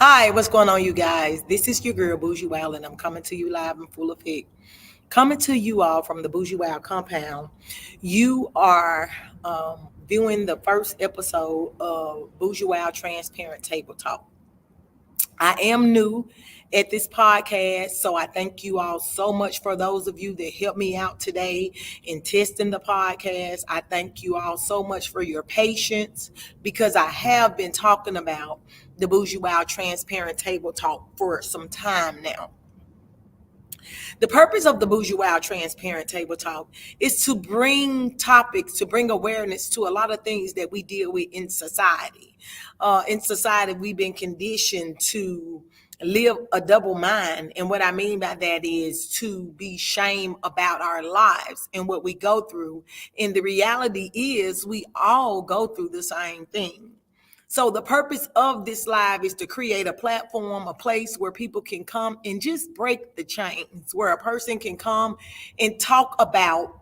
Hi, what's going on, you guys? This is your girl, Bougiewild, and I'm coming to you live and full effect. Coming to you all from the Bougiewild compound. You are viewing the first episode of Bougiewild Transparent Table Talk. I am new at this podcast, so I thank you all so much for those of you that helped me out today in testing the podcast. I thank you all so much for your patience because I have been talking about the Bougie Wild Transparent Table Talk for some time now. The purpose of the Bougie Wild Transparent Table Talk is to bring topics, to bring awareness to a lot of things that we deal with in society. In society, we've been conditioned to live a double mind. And what I mean by that is to be shame about our lives and what we go through. And the reality is we all go through the same thing. So the purpose of this live is to create a platform, a place where people can come and just break the chains, where a person can come and talk about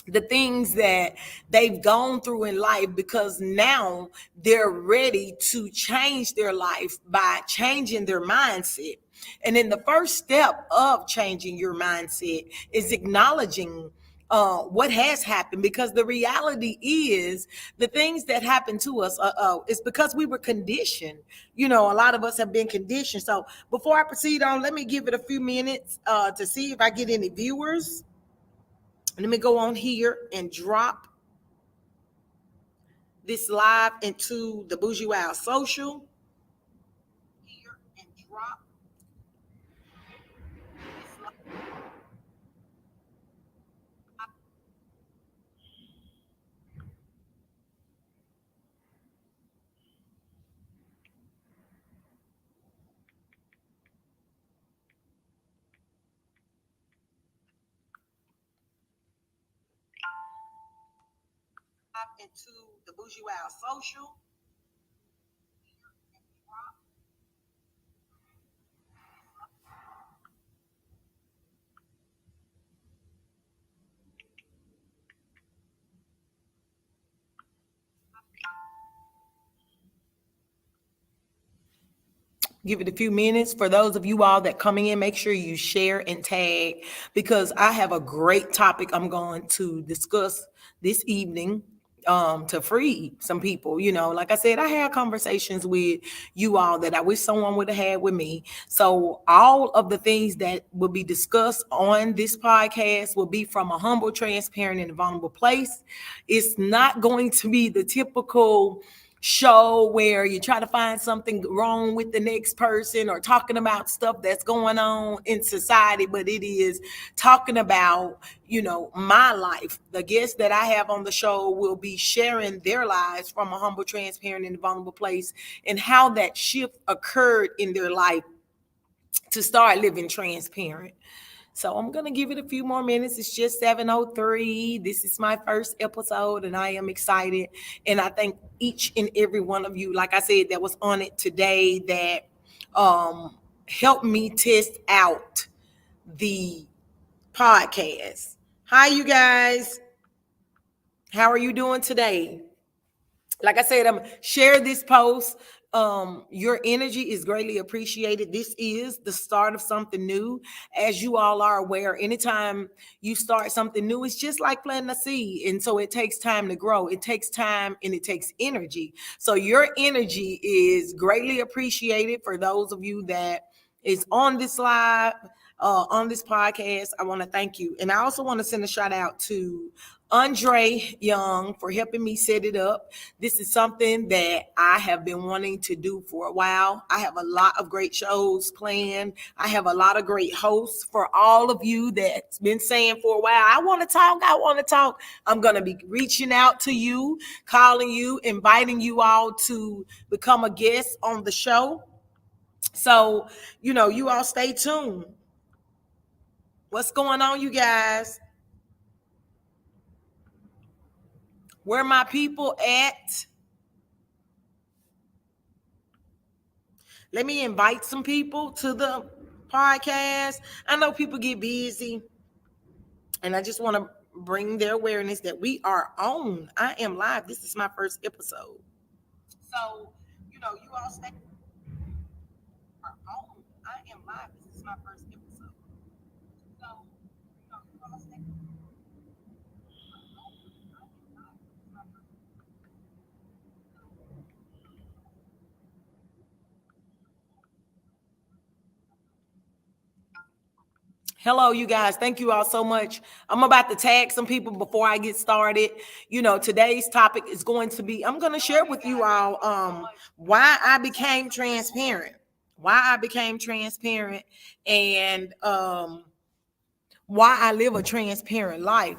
the things that they've gone through in life because now they're ready to change their life by changing their mindset. And then the first step of changing your mindset is acknowledging what has happened, because the reality is the things that happen to us is because we were conditioned. A lot of us have been conditioned. So before I proceed on, let me give it a few minutes to see if I get any viewers. Let me go on here and drop this live into the Bougie Wild social. Here and drop this live. Into the Bougie Wild social. Give it a few minutes. For those of you all that coming in, make sure you share and tag, because I have a great topic I'm going to discuss this evening to free some people. Like I said, I had conversations with you all that I wish someone would have had with me. So all of the things that will be discussed on this podcast will be from a humble, transparent, and vulnerable place. It's not going to be the typical show where you try to find something wrong with the next person or talking about stuff that's going on in society, but it is talking about, my life. The guests that I have on the show will be sharing their lives from a humble, transparent, and vulnerable place, and how that shift occurred in their life to start living transparent. So I'm going to give it a few more minutes. It's just 7:03. This is my first episode and I am excited. And I thank each and every one of you, like I said, that was on it today, that helped me test out the podcast. Hi, you guys. How are you doing today? Like I said, I'm share this post. Your energy is greatly appreciated. This is the start of something new. As you all are aware, anytime you start something new, it's just like planting a seed. And so it takes time to grow. It takes time and it takes energy. So your energy is greatly appreciated. For those of you that is on this live, on this podcast, I want to thank you. And I also want to send a shout out to Andre Young for helping me set it up. This is something that I have been wanting to do for a while. I have a lot of great shows planned. I have a lot of great hosts. For all of you that's been saying for a while, I want to talk, I want to talk, I'm going to be reaching out to you, calling you, inviting you all to become a guest on the show. So, you all stay tuned. What's going on, you guys? Where my people at? Let me invite some people to the podcast. I know people get busy, and I just want to bring their awareness that we are on. I am live. This is my first episode. So, you all stay. Hello, you guys. Thank you all so much. I'm about to tag some people before I get started. Today's topic is going to be, I'm going to share with you all why I became transparent. Why I became transparent and why I live a transparent life.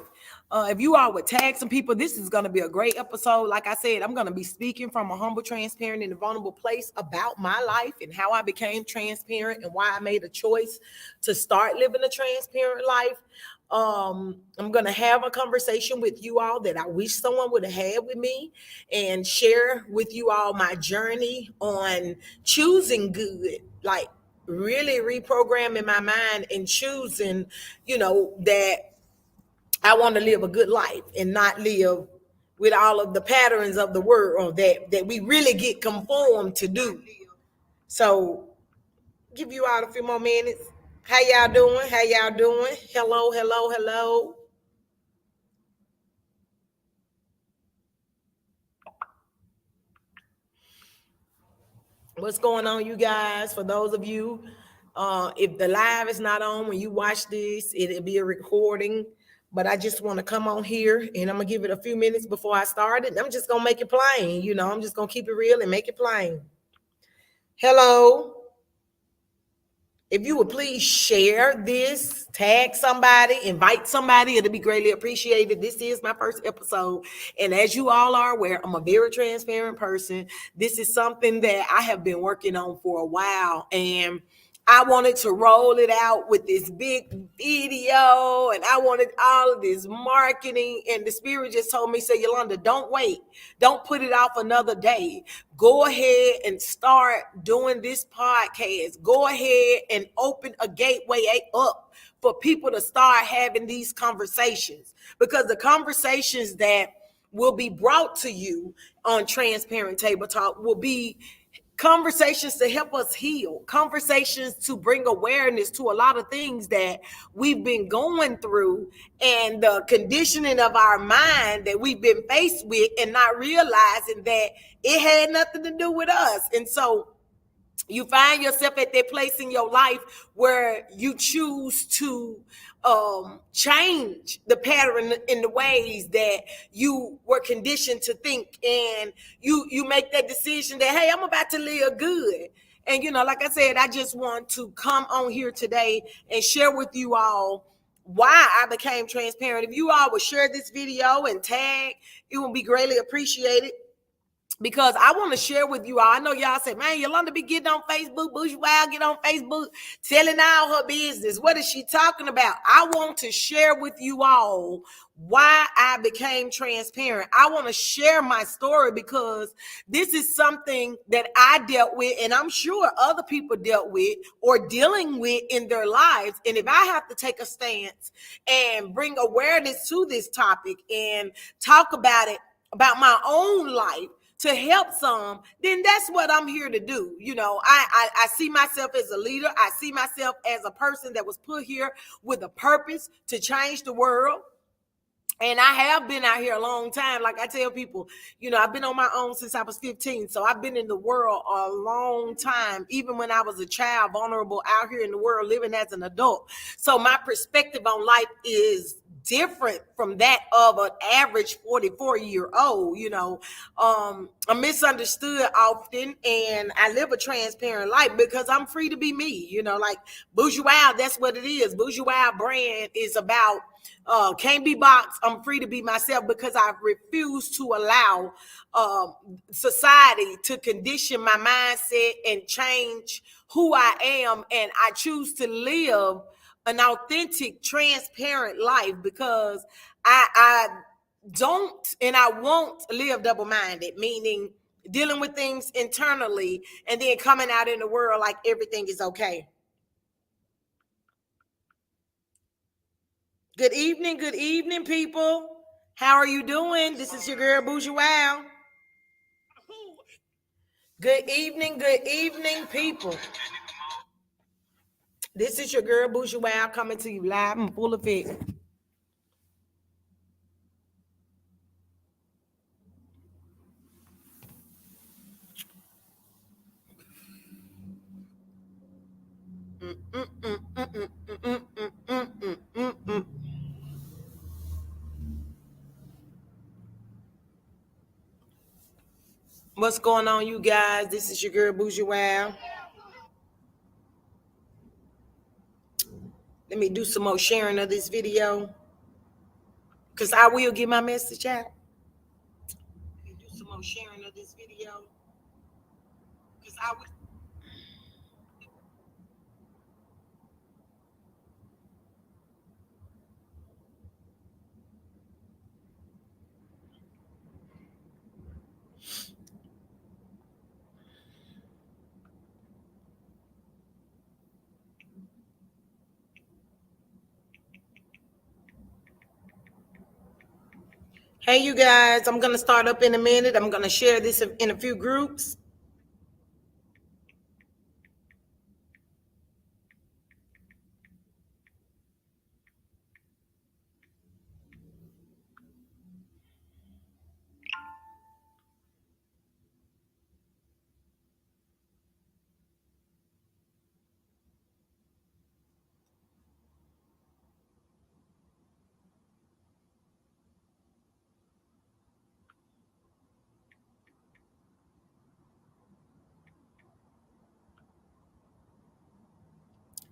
If you all would tag some people, this is going to be a great episode. Like I said, I'm going to be speaking from a humble, transparent, and vulnerable place about my life and how I became transparent and why I made a choice to start living a transparent life. I'm going to have a conversation with you all that I wish someone would have had with me and share with you all my journey on choosing good, like really reprogramming my mind and choosing, that I want to live a good life and not live with all of the patterns of the world that we really get conformed to do. So give you all a few more minutes. How y'all doing? How y'all doing? Hello, hello, hello. What's going on, you guys? For those of you, if the live is not on when you watch this, it'll be a recording. But I just want to come on here and I'm gonna give it a few minutes before I start it. I'm just gonna make it plain, I'm just gonna keep it real and make it plain. Hello. If you would please share this, tag somebody, invite somebody, it'll be greatly appreciated. This is my first episode. And as you all are aware, I'm a very transparent person. This is something that I have been working on for a while. And I wanted to roll it out with this big video and I wanted all of this marketing. And the spirit just told me, say, Yolanda, don't wait. Don't put it off another day. Go ahead and start doing this podcast. Go ahead and open a gateway up for people to start having these conversations, because the conversations that will be brought to you on Transparent Table Talk will be conversations to help us heal, conversations to bring awareness to a lot of things that we've been going through and the conditioning of our mind that we've been faced with and not realizing that it had nothing to do with us. And so you find yourself at that place in your life where you choose to change the pattern in the ways that you were conditioned to think, and you make that decision that, hey, I'm about to live good. And like I said, I just want to come on here today and share with you all why I became transparent. If you all would share this video and tag, it would be greatly appreciated, because I want to share with you all. I know y'all say, man, Yolanda be getting on Facebook, Bougiewild get on Facebook, telling all her business. What is she talking about? I want to share with you all why I became transparent. I want to share my story because this is something that I dealt with, and I'm sure other people dealt with or dealing with in their lives. And if I have to take a stance and bring awareness to this topic and talk about it, about my own life, to help some, then that's what I'm here to do. I see myself as a leader. I see myself as a person that was put here with a purpose to change the world. And I have been out here a long time. Like I tell people, I've been on my own since I was 15. So I've been in the world a long time, even when I was a child, vulnerable, out here in the world, living as an adult. So my perspective on life is different from that of an average 44-year-old. I'm misunderstood often, and I live a transparent life because I'm free to be me. Like Bougiewild, that's what it is. Bougiewild brand is about can't be boxed. I'm free to be myself because I refuse to allow society to condition my mindset and change who I am. And I choose to live an authentic, transparent life because I don't and I won't live double-minded, meaning dealing with things internally and then coming out in the world like everything is okay. Good evening, people. How are you doing? This is your girl, Bougiewild. Good evening, people. This is your girl Bougiewild coming to you live and full effect. What's going on, you guys? This is your girl Bougiewild. Let me do some more sharing of this video because I will get my message out. Let me do some more sharing of this video because I will. Hey, you guys, I'm going to start up in a minute. I'm going to share this in a few groups.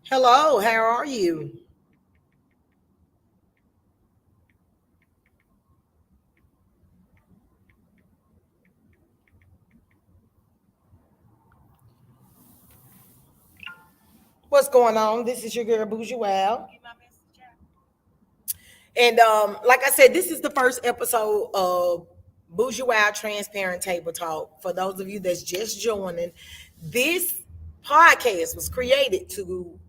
Hello, how are you? What's going on? This is your girl Bougiewild. And like I said, this is the first episode of Bougiewild Transparent Table Talk. For those of you that's just joining, this podcast was created to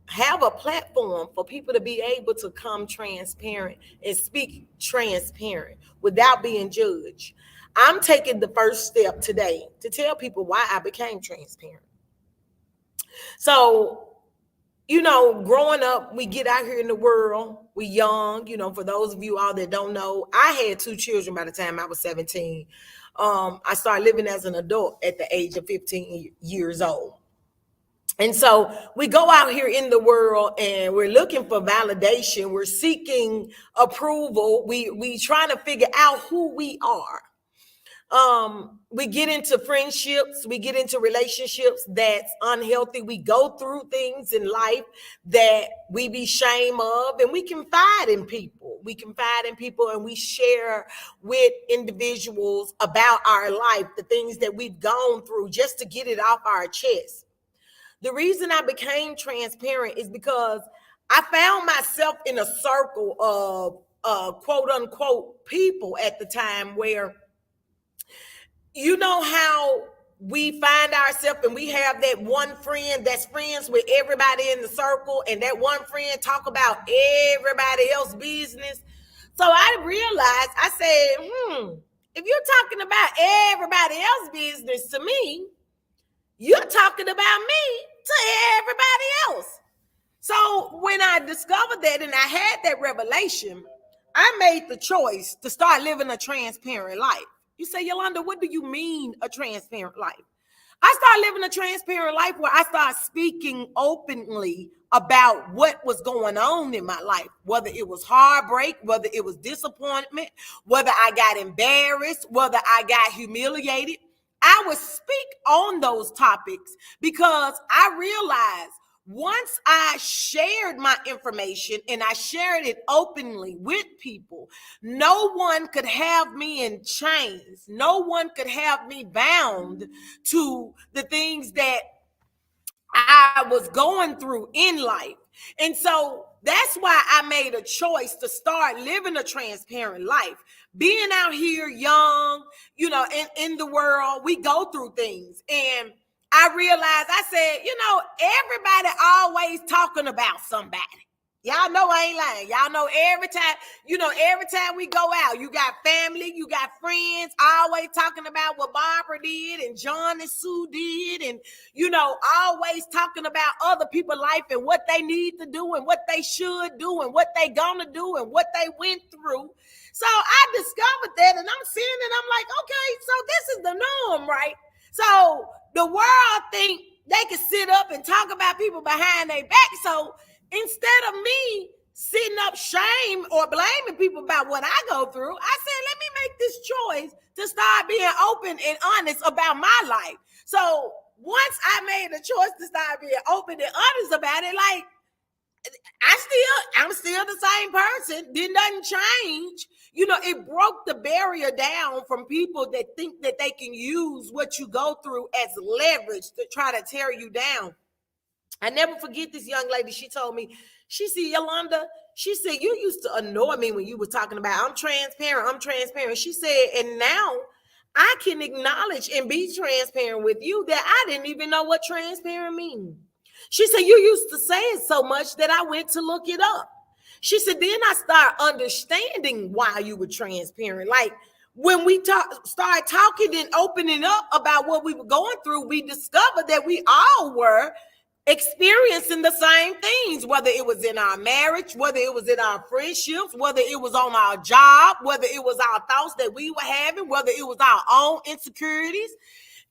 have a platform for people to be able to come transparent and speak transparent without being judged. I'm taking the first step today to tell people why I became transparent. So, growing up, we get out here in the world, we young, for those of you all that don't know, I had 2 children by the time I was 17. I started living as an adult at the age of 15 years old. And so we go out here in the world and we're looking for validation. We're seeking approval. We trying to figure out who we are. We get into friendships, we get into relationships that's unhealthy. We go through things in life that we be shame of, and we confide in people. And we share with individuals about our life, the things that we've gone through just to get it off our chest. The reason I became transparent is because I found myself in a circle of quote unquote people at the time where, how we find ourselves and we have that one friend that's friends with everybody in the circle, and that one friend talk about everybody else's business. So I realized, I said, if you're talking about everybody else's business to me, you're talking about me to everybody else. So when I discovered that and I had that revelation, I made the choice to start living a transparent life. You say, Yolanda, what do you mean a transparent life? I started living a transparent life where I started speaking openly about what was going on in my life, whether it was heartbreak, whether it was disappointment, whether I got embarrassed, whether I got humiliated. I would speak on those topics because I realized once I shared my information and I shared it openly with people, no one could have me in chains. No one could have me bound to the things that I was going through in life. And so that's why I made a choice to start living a transparent life. Being out here young, in the world, we go through things. And I realized, I said, everybody always talking about somebody. Y'all know I ain't lying. Y'all know every time we go out, you got family, you got friends, always talking about what Barbara did and John and Sue did, and always talking about other people's life and what they need to do and what they should do and what they gonna do and what they went through. So I discovered that, and I'm seeing it. I'm like, okay, so this is the norm, right? So the world think they can sit up and talk about people behind their back. So instead of me sitting up shame or blaming people about what I go through, I said, let me make this choice to start being open and honest about my life. So once I made the choice to start being open and honest about it, like I'm still the same person. Nothing change. It broke the barrier down from people that think that they can use what you go through as leverage to try to tear you down. I never forget this young lady. She told me, she said, Yolanda, she said, you used to annoy me when you were talking about I'm transparent. She said, and now I can acknowledge and be transparent with you that I didn't even know what transparent means. She said, you used to say it so much that I went to look it up. She said, then I started understanding why you were transparent. Like when we started talking and opening up about what we were going through, we discovered that we all were experiencing the same things, whether it was in our marriage, whether it was in our friendships, whether it was on our job, whether it was our thoughts that we were having, whether it was our own insecurities.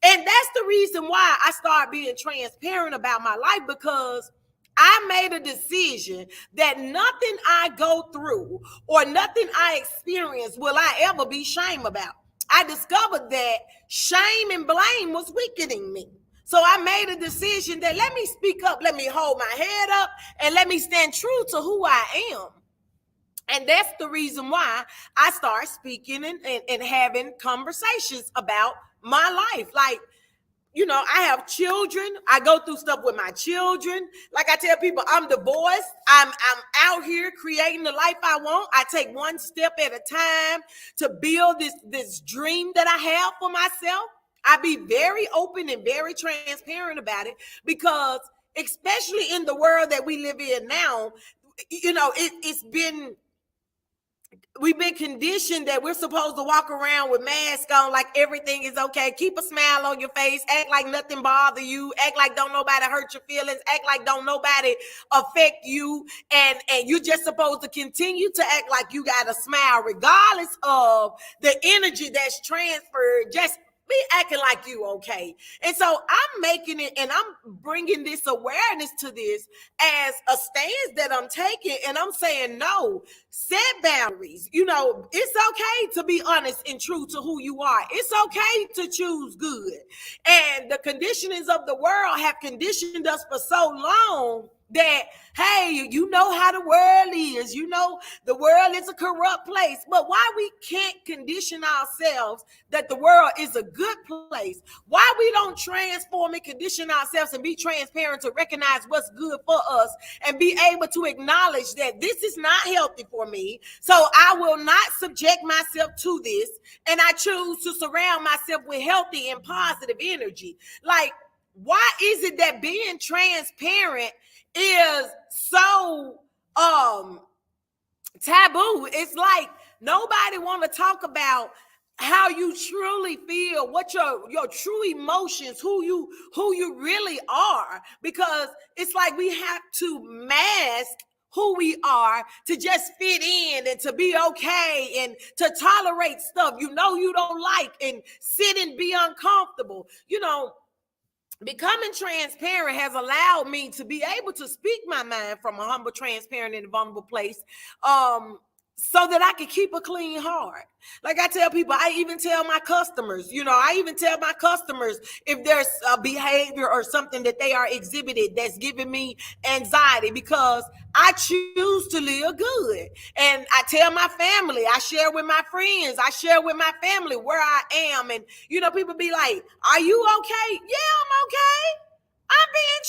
And that's the reason why I started being transparent about my life, because I made a decision that nothing I go through or nothing I experience will I ever be ashamed about. I discovered that shame and blame was weakening me. So I made a decision that let me speak up, let me hold my head up, and let me stand true to who I am. And that's the reason why I started speaking and having conversations about my life. Like, I have children. I go through stuff with my children. Like I tell people, I'm divorced. I'm out here creating the life I want. I take one step at a time to build this dream that I have for myself. I be very open and very transparent about it, because especially in the world that we live in now, we've been conditioned that we're supposed to walk around with masks on like everything is okay. Keep a smile on your face. Act like nothing bother you. Act like don't nobody hurt your feelings. Act like don't nobody affect you. And you're just supposed to continue to act like you got a smile regardless of the energy that's transferred. Just be acting like you okay. And so I'm making it, and I'm bringing this awareness to this as a stance that I'm taking, and I'm saying, no, set boundaries. It's okay to be honest and true to who you are. It's okay to choose good. And the conditionings of the world have conditioned us for so long that, hey, you know how the world is. The world is a corrupt place. But why we can't condition ourselves that the world is a good place? Why we don't transform and condition ourselves and be transparent to recognize what's good for us and be able to acknowledge that this is not healthy for me, so I will not subject myself to this, and I choose to surround myself with healthy and positive energy. Like, why is it that being transparent is so taboo? It's like nobody want to talk about how you truly feel, what your true emotions, who you really are, because it's like we have to mask who we are to just fit in and to be okay and to tolerate stuff you don't like and sit and be uncomfortable. Becoming transparent has allowed me to be able to speak my mind from a humble, transparent, and vulnerable place, so that I can keep a clean heart. Like I tell people, I even tell my customers, if there's a behavior or something that they are exhibited that's giving me anxiety, because I choose to live good. And I tell my family, I share with my friends, I share with my family where I am. And, people be like, are you okay? Yeah, I'm okay. I'm being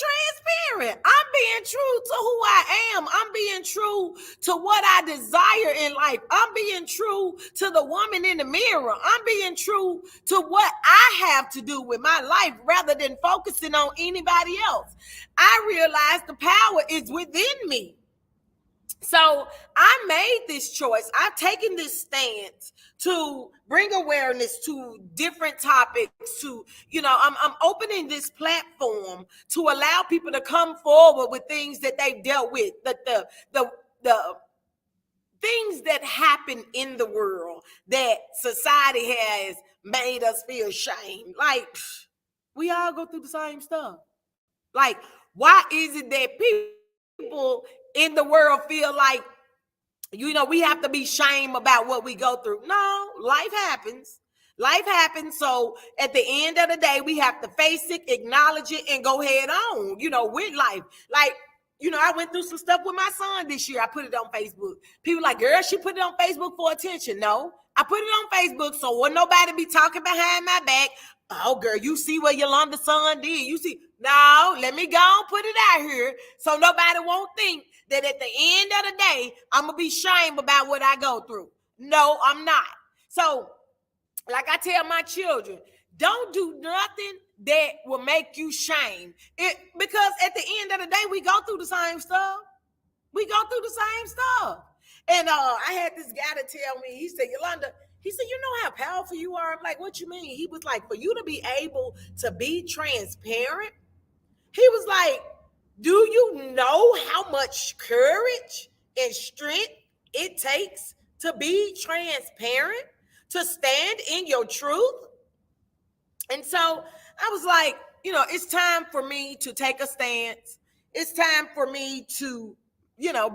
transparent. I'm being true to who I am. I'm being true to what I desire in life. I'm being true to the woman in the mirror. I'm being true to what I have to do with my life rather than focusing on anybody else. I realize the power is within me. So I made this choice. I've taken this stance to bring awareness to different topics. I'm opening this platform to allow people to come forward with things that they've dealt with, the things that happen in the world that society has made us feel shame. Like, we all go through the same stuff. Like, why is it that people in the world feel like, we have to be shamed about what we go through? No, life happens. Life happens. So at the end of the day, we have to face it, acknowledge it, and go head on, with life. Like, I went through some stuff with my son this year. I put it on Facebook. People like, girl, she put it on Facebook for attention. No, I put it on Facebook so when nobody be talking behind my back. Oh, girl, you see what Yolanda's son did. You see, no, let me go and put it out here so nobody won't think that at the end of the day, I'm going to be shamed about what I go through. No, I'm not. So, like I tell my children, don't do nothing that will make you shame. Because at the end of the day, we go through the same stuff. We go through the same stuff. And I had this guy to tell me, he said, Yolanda, he said, you know how powerful you are? I'm like, what you mean? He was like, for you to be able to be transparent, he was like, do you know how much courage and strength it takes to be transparent, to stand in your truth? And so I was like, it's time for me to take a stance. It's time for me to,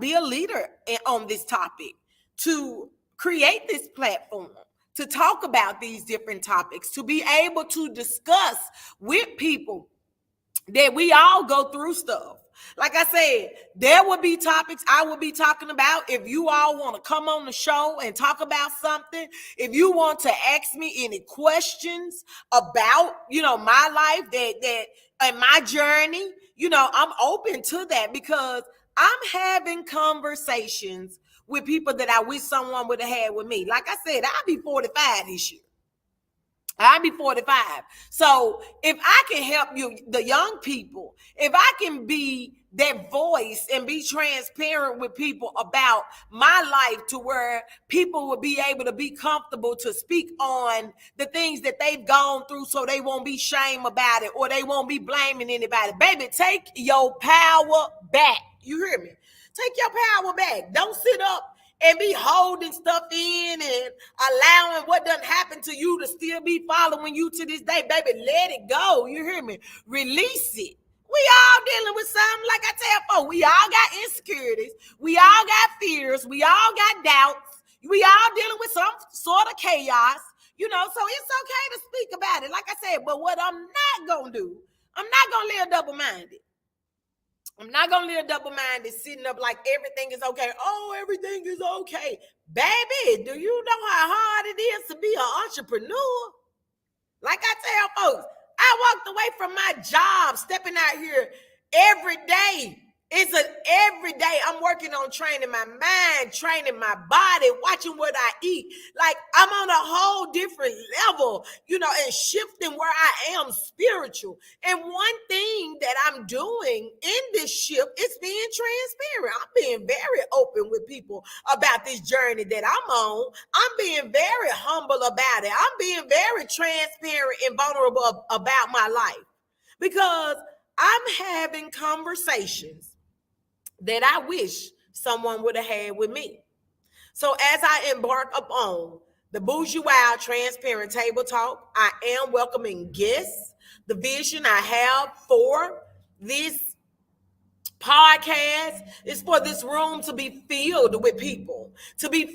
be a leader on this topic, to create this platform, to talk about these different topics, to be able to discuss with people that we all go through stuff. Like I said, there will be topics I will be talking about. If you all want to come on the show and talk about something, if you want to ask me any questions about, my life that and my journey, I'm open to that, because I'm having conversations with people that I wish someone would have had with me. Like I said, I'll be 45 this year. I'll be 45. So if I can help you, the young people, if I can be that voice and be transparent with people about my life, to where people will be able to be comfortable to speak on the things that they've gone through, so they won't be shamed about it, or they won't be blaming anybody. Baby, take your power back. You hear me? Take your power back. Don't sit up and be holding stuff in and allowing what done happened to you to still be following you to this day. Baby, let it go. You hear me? Release it. We all dealing with something. Like I tell folks, we all got insecurities. We all got fears. We all got doubts. We all dealing with some sort of chaos. So it's okay to speak about it. Like I said, but what I'm not going to do, I'm not going to live double-minded. I'm not going to live double-minded, sitting up like everything is okay. Oh, everything is okay. Baby, do you know how hard it is to be an entrepreneur? Like I tell folks, I walked away from my job, stepping out here every day. Every day I'm working on training my mind, training my body, watching what I eat. Like, I'm on a whole different level, and shifting where I am spiritual. And one thing that I'm doing in this shift is being transparent. I'm being very open with people about this journey that I'm on. I'm being very humble about it. I'm being very transparent and vulnerable about my life, because I'm having conversations that I wish someone would have had with me. So as I embark upon the Bougiewild Transparent Table Talk, I am welcoming guests. The vision I have for this podcast is for this room to be filled with people, to be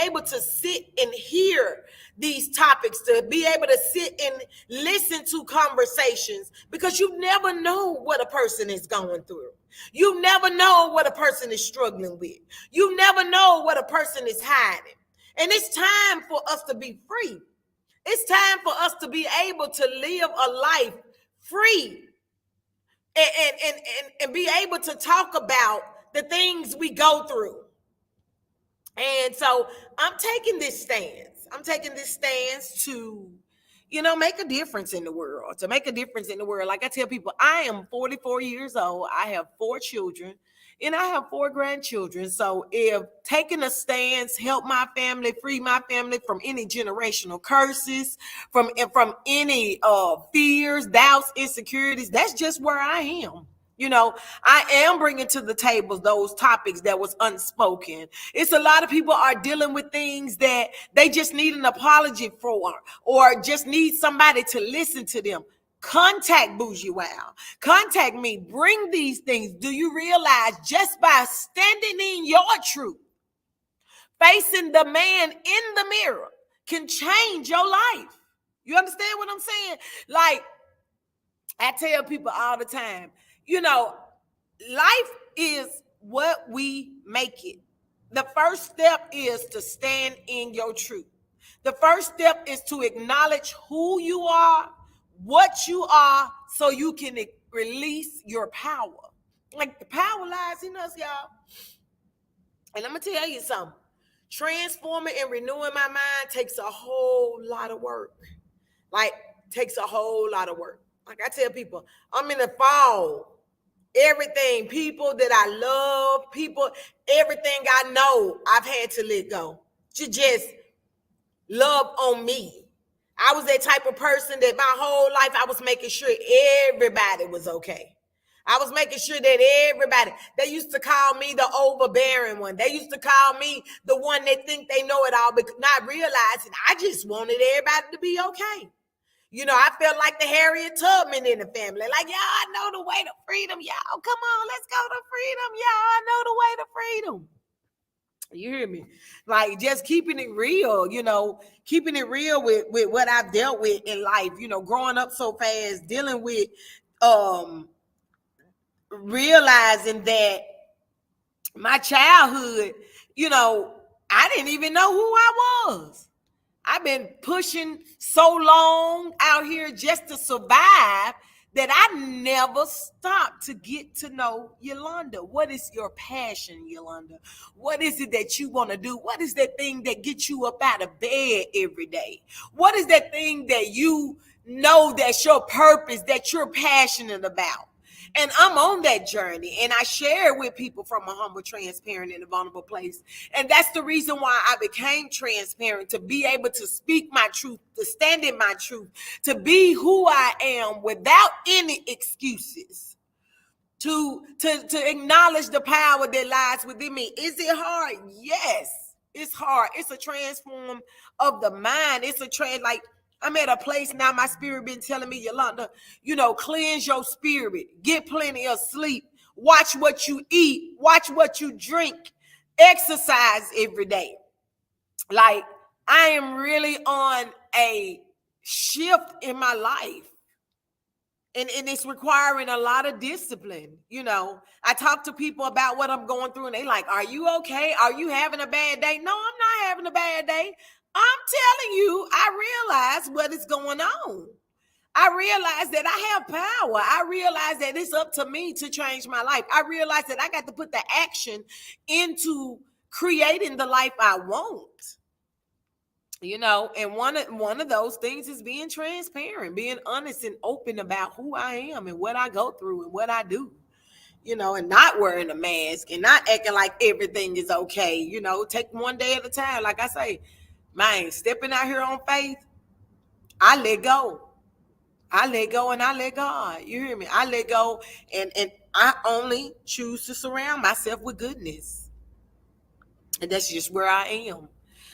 able to sit and hear these topics, to be able to sit and listen to conversations, because you never know what a person is going through. You never know what a person is struggling with. You never know what a person is hiding. And it's time for us to be free. It's time for us to be able to live a life free, and be able to talk about the things we go through. And so I'm taking this stance. To, make a difference in the world, Like I tell people, I am 44 years old. I have 4 children. And I have 4 grandchildren. So if taking a stance, help my family, free my family from any generational curses, from any fears, doubts, insecurities, that's just where I am. I am bringing to the table those topics that was unspoken. It's a lot of people are dealing with things that they just need an apology for, or just need somebody to listen to them. Contact Bougiewild. Contact me. Bring these things. Do you realize just by standing in your truth, facing the man in the mirror, can change your life? You understand what I'm saying? Like, I tell people all the time, life is what we make it. The first step is to stand in your truth. The first step is to acknowledge who you are, what you are, so you can release your power. Like, the power lies in us, y'all. And I'm going to tell you something. Transforming and renewing my mind takes a whole lot of work. Takes a whole lot of work. Like I tell people, I'm in the fall. Everything, people that I love, everything I know, I've had to let go to just love on me. I was that type of person that my whole life I was making sure everybody was okay. I was making sure that everybody, they used to call me the overbearing one. They used to call me the one that think they know it all, but not realizing I just wanted everybody to be okay. I felt like the Harriet Tubman in the family. Like, y'all, I know the way to freedom. Y'all, come on, let's go to freedom. Y'all, I know the way to freedom. You hear me? Like, just keeping it real, keeping it real with what I've dealt with in life, growing up so fast, dealing with realizing that my childhood, I didn't even know who I was. I've been pushing so long out here just to survive that I never stopped to get to know Yolanda. What is your passion, Yolanda? What is it that you want to do? What is that thing that gets you up out of bed every day? What is that thing that you know that's your purpose, that you're passionate about? And I'm on that journey, and I share with people from a humble, transparent, and a vulnerable place. And that's the reason why I became transparent, to be able to speak my truth, to stand in my truth, to be who I am without any excuses, to acknowledge the power that lies within me. Is it hard? Yes, it's hard. It's a transform of the mind. It's I'm at a place now, my spirit been telling me, Yolanda, cleanse your spirit, get plenty of sleep, watch what you eat, watch what you drink, exercise every day. Like, I am really on a shift in my life. And it's requiring a lot of discipline. I talk to people about what I'm going through, and they like, are you okay? Are you having a bad day? No, I'm not having a bad day. I'm telling you, I realize what is going on. I realize that I have power. I realize that it's up to me to change my life. I realize that I got to put the action into creating the life I want. And one of those things is being transparent, being honest and open about who I am and what I go through and what I do. And not wearing a mask and not acting like everything is okay. Take one day at a time. Like I say, man, stepping out here on faith, I let go. I let go and I let God. You hear me? I let go and I only choose to surround myself with goodness. And that's just where I am.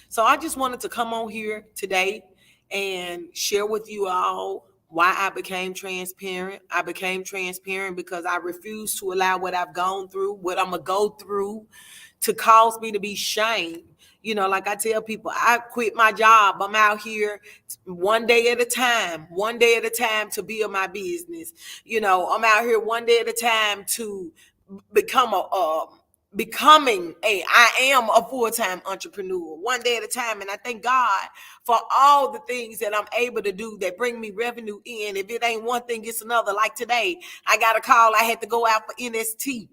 So I just wanted to come on here today and share with you all why I became transparent. I became transparent because I refuse to allow what I've gone through, what I'm going to go through, to cause me to be shamed. Like I tell people, I quit my job. I'm out here one day at a time to build my business. I'm out here one day at a time to I am a full-time entrepreneur, one day at a time. And I thank God for all the things that I'm able to do that bring me revenue in. If it ain't one thing, it's another. Like today, I got a call. I had to go out for NST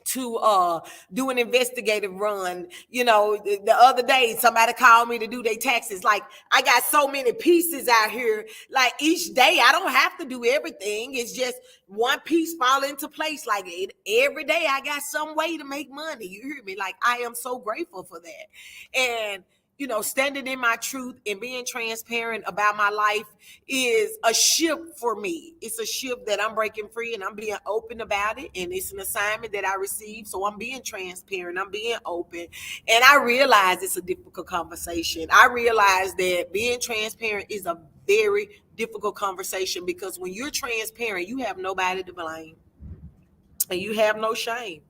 to do an investigative run. The other day somebody called me to do their taxes. Like, I got so many pieces out here. Like, each day I don't have to do everything. It's just one piece fall into place. Like, every day I got some way to make money. You hear me? Like, I am so grateful for that. And standing in my truth and being transparent about my life is a shift for me. It's a shift that I'm breaking free, and I'm being open about it. And it's an assignment that I received. So I'm being transparent. I'm being open. And I realize it's a difficult conversation. I realize that being transparent is a very difficult conversation, because when you're transparent, you have nobody to blame and you have no shame.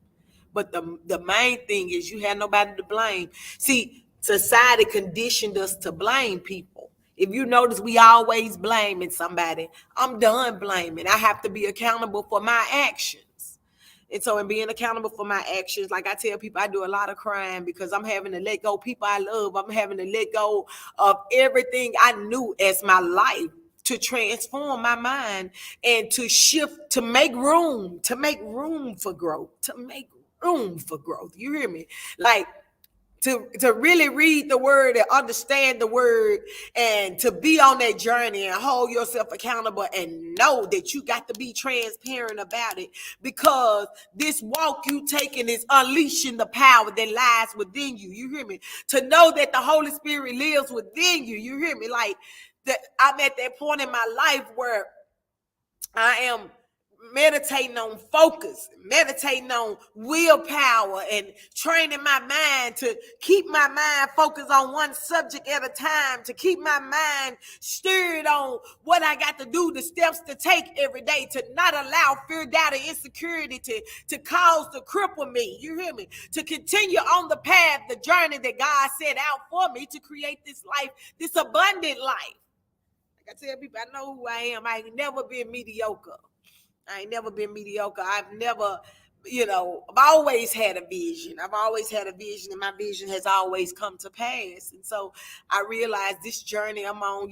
But the main thing is you have nobody to blame. See, society conditioned us to blame people. If you notice, we always blaming somebody. I'm done blaming. I have to be accountable for my actions. And so in being accountable for my actions, like I tell people, I do a lot of crying because I'm having to let go of people I love. I'm having to let go of everything I knew as my life, to transform my mind and to shift, to make room for growth, You hear me? Like, to really read the word and understand the word, and to be on that journey and hold yourself accountable and know that you got to be transparent about it, because this walk you taking is unleashing the power that lies within you. You hear me? To know that the Holy Spirit lives within you. You hear me? Like, that I'm at that point in my life where I am meditating on focus, meditating on willpower, and training my mind to keep my mind focused on one subject at a time, to keep my mind steered on what I got to do, the steps to take every day, to not allow fear, doubt, and insecurity to cripple me. You hear me? To continue on the path, the journey that God set out for me to create this life, this abundant life. Like I tell people, I know who I am. I ain't never been mediocre. I've never, I've always had a vision. And my vision has always come to pass. And so I realized this journey I'm on,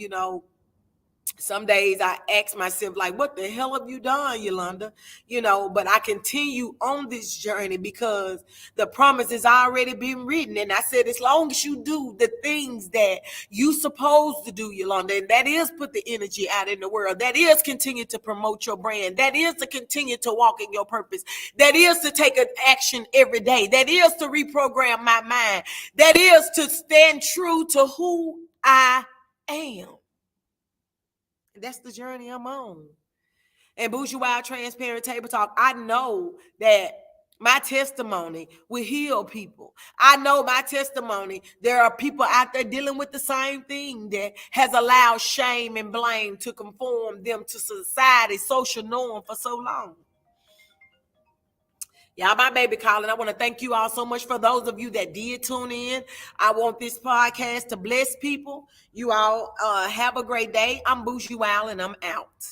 some days I ask myself, like, what the hell have you done, Yolanda? But I continue on this journey because the promise has already been written. And I said, as long as you do the things that you supposed to do, Yolanda, and that is put the energy out in the world, that is continue to promote your brand, that is to continue to walk in your purpose, that is to take an action every day, that is to reprogram my mind, that is to stand true to who I am. That's the journey I'm on. And Bougiewild Transparent Table Talk, I know that my testimony will heal people. I know my testimony, there are people out there dealing with the same thing that has allowed shame and blame to conform them to society's social norm for so long. Y'all, my baby calling. I want to thank you all so much for those of you that did tune in. I want this podcast to bless people. You all have a great day. I'm Bougiewild, and I'm out.